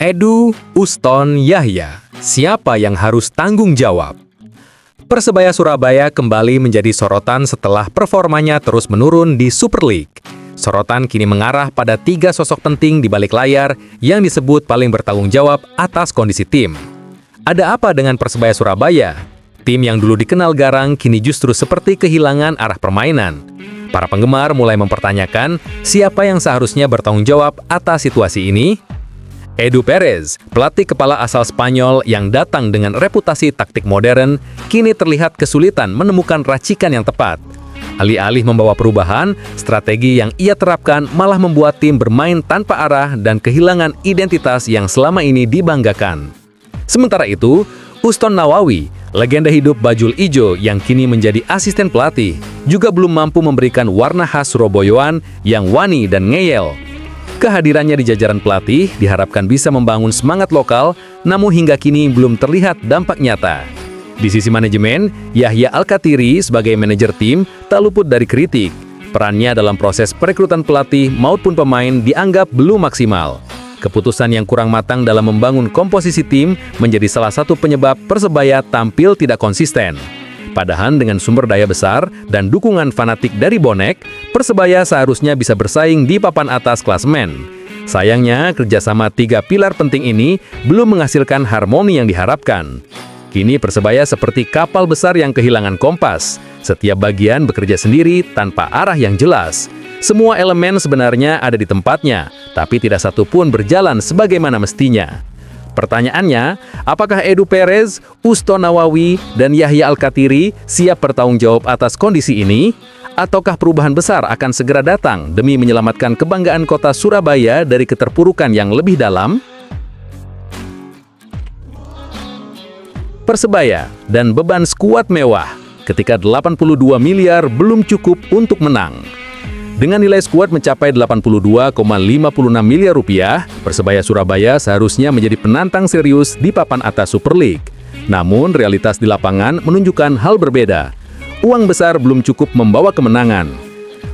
Edu Uston Yahya, siapa yang harus tanggung jawab? Persebaya Surabaya kembali menjadi sorotan setelah performanya terus menurun di Super League. Sorotan kini mengarah pada 3 sosok penting di balik layar yang disebut paling bertanggung jawab atas kondisi tim. Ada apa dengan Persebaya Surabaya? Tim yang dulu dikenal garang kini justru seperti kehilangan arah permainan. Para penggemar mulai mempertanyakan siapa yang seharusnya bertanggung jawab atas situasi ini. Edu Perez, pelatih kepala asal Spanyol yang datang dengan reputasi taktik modern, kini terlihat kesulitan menemukan racikan yang tepat. Alih-alih membawa perubahan, strategi yang ia terapkan malah membuat tim bermain tanpa arah dan kehilangan identitas yang selama ini dibanggakan. Sementara itu, Uston Nawawi, legenda hidup bajul ijo yang kini menjadi asisten pelatih, juga belum mampu memberikan warna khas Surabayaan yang wani dan ngeyel. Kehadirannya di jajaran pelatih diharapkan bisa membangun semangat lokal, namun hingga kini belum terlihat dampak nyata. Di sisi manajemen, Yahya Alkatiri sebagai manajer tim tak luput dari kritik. Perannya dalam proses perekrutan pelatih maupun pemain dianggap belum maksimal. Keputusan yang kurang matang dalam membangun komposisi tim menjadi salah satu penyebab Persebaya tampil tidak konsisten. Padahal dengan sumber daya besar dan dukungan fanatik dari bonek, Persebaya seharusnya bisa bersaing di papan atas klasemen. Sayangnya, kerjasama 3 pilar penting ini belum menghasilkan harmoni yang diharapkan. Kini Persebaya seperti kapal besar yang kehilangan kompas. Setiap bagian bekerja sendiri tanpa arah yang jelas. Semua elemen sebenarnya ada di tempatnya, tapi tidak satu pun berjalan sebagaimana mestinya. Pertanyaannya, apakah Edu Perez, Uston Nawawi, dan Yahya Alkatiri siap bertanggung jawab atas kondisi ini? Ataukah perubahan besar akan segera datang demi menyelamatkan kebanggaan kota Surabaya dari keterpurukan yang lebih dalam? Persebaya dan beban skuad mewah ketika 82 miliar belum cukup untuk menang. Dengan nilai skuad mencapai 82,56 miliar rupiah, Persebaya Surabaya seharusnya menjadi penantang serius di papan atas Super League. Namun, realitas di lapangan menunjukkan hal berbeda. Uang besar belum cukup membawa kemenangan.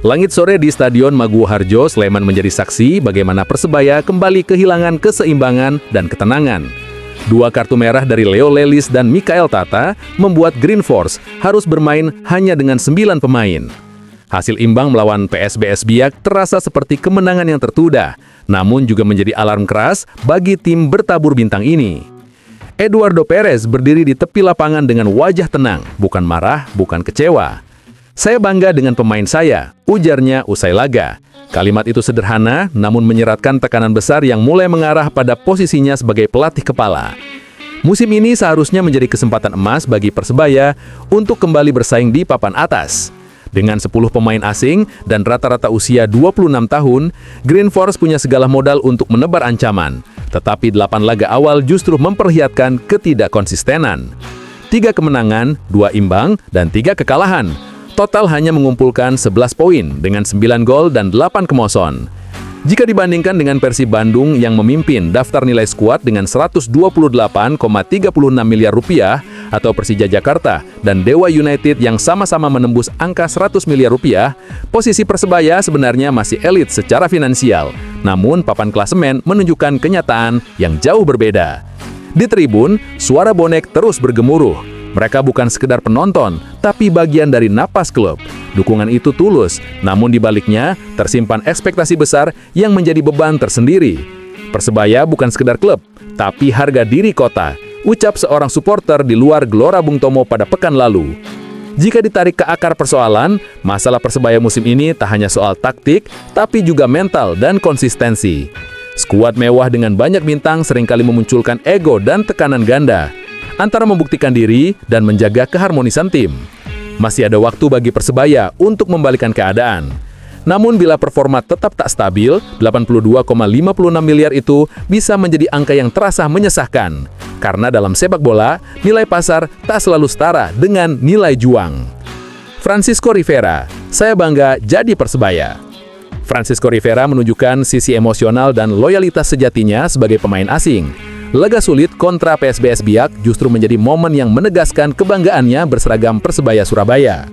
Langit sore di Stadion Maguwo Harjo, Sleman menjadi saksi bagaimana Persebaya kembali kehilangan keseimbangan dan ketenangan. 2 kartu merah dari Leo Lelis dan Mikael Tata membuat Green Force harus bermain hanya dengan 9 pemain. Hasil imbang melawan PSBS Biak terasa seperti kemenangan yang tertunda, namun juga menjadi alarm keras bagi tim bertabur bintang ini. Eduardo Perez berdiri di tepi lapangan dengan wajah tenang, bukan marah, bukan kecewa. "Saya bangga dengan pemain saya," ujarnya usai laga. Kalimat itu sederhana, namun menyeratkan tekanan besar yang mulai mengarah pada posisinya sebagai pelatih kepala. Musim ini seharusnya menjadi kesempatan emas bagi Persebaya untuk kembali bersaing di papan atas. Dengan 10 pemain asing dan rata-rata usia 26 tahun, Green Force punya segala modal untuk menebar ancaman. Tetapi 8 laga awal justru memperlihatkan ketidakkonsistenan. 3 kemenangan, 2 imbang, dan 3 kekalahan. Total hanya mengumpulkan 11 poin dengan 9 gol dan 8 kemoson. Jika dibandingkan dengan Persib Bandung yang memimpin daftar nilai skuad dengan 128,36 miliar rupiah, atau Persija Jakarta dan Dewa United yang sama-sama menembus angka 100 miliar rupiah, posisi Persebaya sebenarnya masih elit secara finansial. Namun papan klasemen menunjukkan kenyataan yang jauh berbeda. Di tribun, suara bonek terus bergemuruh. Mereka bukan sekedar penonton, tapi bagian dari napas klub. Dukungan itu tulus, namun di baliknya tersimpan ekspektasi besar yang menjadi beban tersendiri. Persebaya bukan sekedar klub, tapi harga diri kota, ucap seorang supporter di luar Gelora Bung Tomo pada pekan lalu. Jika ditarik ke akar persoalan, masalah Persebaya musim ini tak hanya soal taktik, tapi juga mental dan konsistensi. Skuad mewah dengan banyak bintang seringkali memunculkan ego dan tekanan ganda antara membuktikan diri dan menjaga keharmonisan tim. Masih ada waktu bagi Persebaya untuk membalikan keadaan. Namun bila performa tetap tak stabil, 82,56 miliar itu bisa menjadi angka yang terasa menyesakkan. Karena dalam sepak bola, nilai pasar tak selalu setara dengan nilai juang. Francisco Rivera, "Saya bangga jadi Persebaya." Francisco Rivera menunjukkan sisi emosional dan loyalitas sejatinya sebagai pemain asing. Laga sulit kontra PSBS Biak justru menjadi momen yang menegaskan kebanggaannya berseragam Persebaya Surabaya.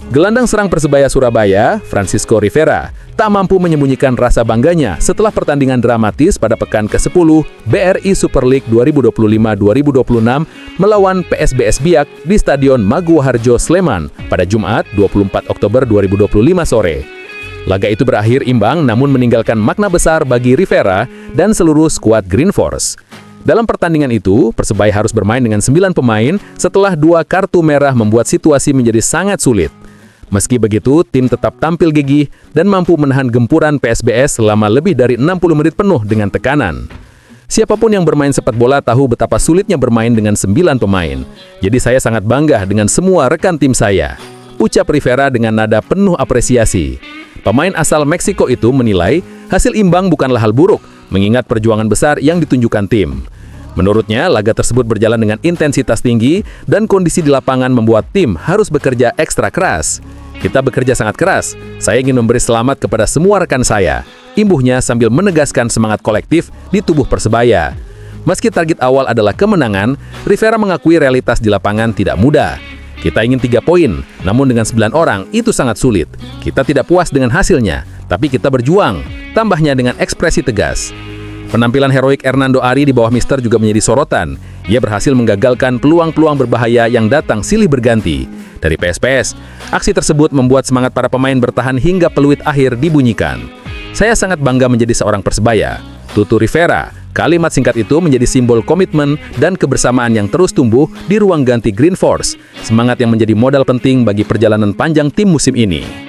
Gelandang serang Persebaya Surabaya, Francisco Rivera, tak mampu menyembunyikan rasa bangganya setelah pertandingan dramatis pada pekan ke-10 BRI Super League 2025-2026 melawan PSBS Biak di Stadion Maguwoharjo, Sleman pada Jumat 24 Oktober 2025 sore. Laga itu berakhir imbang namun meninggalkan makna besar bagi Rivera dan seluruh skuad Green Force. Dalam pertandingan itu, Persebaya harus bermain dengan 9 pemain setelah 2 kartu merah membuat situasi menjadi sangat sulit. Meski begitu, tim tetap tampil gigih dan mampu menahan gempuran PSBS selama lebih dari 60 menit penuh dengan tekanan. Siapapun yang bermain sepak bola tahu betapa sulitnya bermain dengan 9 pemain. Jadi saya sangat bangga dengan semua rekan tim saya, ucap Rivera dengan nada penuh apresiasi. Pemain asal Meksiko itu menilai hasil imbang bukanlah hal buruk, mengingat perjuangan besar yang ditunjukkan tim. Menurutnya, laga tersebut berjalan dengan intensitas tinggi dan kondisi di lapangan membuat tim harus bekerja ekstra keras. Kita bekerja sangat keras. Saya ingin memberi selamat kepada semua rekan saya, imbuhnya sambil menegaskan semangat kolektif di tubuh Persebaya. Meski target awal adalah kemenangan, Rivera mengakui realitas di lapangan tidak mudah. Kita ingin 3 poin, namun dengan 9 orang itu sangat sulit. Kita tidak puas dengan hasilnya, tapi kita berjuang, tambahnya dengan ekspresi tegas. Penampilan heroik Hernando Ari di bawah Mister juga menjadi sorotan. Ia berhasil menggagalkan peluang-peluang berbahaya yang datang silih berganti. Dari PSPS, aksi tersebut membuat semangat para pemain bertahan hingga peluit akhir dibunyikan. Saya sangat bangga menjadi seorang Persebaya, tutur Rivera. Kalimat singkat itu menjadi simbol komitmen dan kebersamaan yang terus tumbuh di ruang ganti Green Force, semangat yang menjadi modal penting bagi perjalanan panjang tim musim ini.